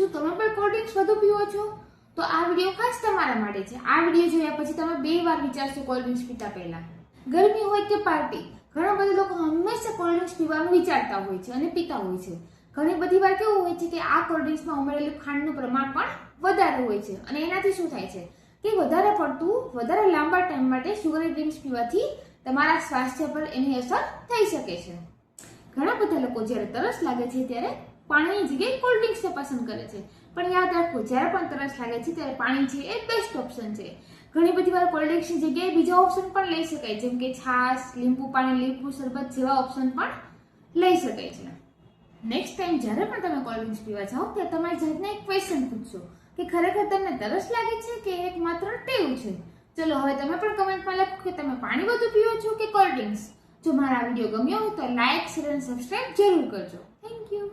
શું તમે પણ કોલ્ડ ડ્રિંક્સ વધુ પીવો છો? તો આ વિડીયો ખાસ તમારા માટે છે. આ વિડીયો જોયા પછી તમે 2 વાર વિચારશો કોલ્ડ ડ્રિંક્સ પીતા પહેલા. ગરમી હોય કે પાર્ટી, ઘણા બધા લોકો હંમેશા કોલ્ડ ડ્રિંક્સ પીવાનું વિચારતા હોય છે અને પીતા હોય છે. ઘણી બધી વાર કેવું હોય છે કે આ કોલ્ડ ડ્રિંક્સમાં ઉમેરેલું ખાંડનું પ્રમાણ પણ વધારે હોય છે અને એનાથી શું થાય છે કે વધારે લાંબા ટાઈમ માટે શુગરી ડ્રિંક્સ પીવાથી તમારા સ્વાસ્થ્ય પર એની અસર થઈ શકે છે. ઘણા બધા લોકો જ્યારે તરસ લાગે છે ત્યારે પાણીની જગ્યાએ કોલ્ડ ડ્રિંક્સને પસંદ કરે છે, પણ યાદ રાખો જ્યારે પણ તરસ લાગે છે ત્યારે પાણી છે એ બેસ્ટ ઓપ્શન છે. ઘણી બધી વાર કોલ્ડ ડ્રિંક્સની જગ્યાએ બીજા ઓપ્શન પણ લઈ શકાય, જેમ કે છાશ, લીંબુ પાણી, લીંબુ શરબત જેવા ઓપ્શન પણ લઈ શકાય છે. નેક્સ્ટ ટાઈમ જ્યારે પણ તમે કોલ્ડ ડ્રિંક્સ પીવા જાઓ ત્યારે તમારી જાતને એક ક્વેશ્ચન પૂછશો કે ખરેખર તમને તરસ લાગે છે કે એક માત્ર ટેવ છે? ચલો હવે તમે પણ કમેન્ટમાં લખો કે તમે પાણી વધુ પીવો છો કે કોલ્ડ ડ્રિંક્સ. જો મારા વિડીયો ગમ્યો હોય તો લાઈક, શેર અને સબસ્ક્રાઇબ જરૂર કરજો. Thank you.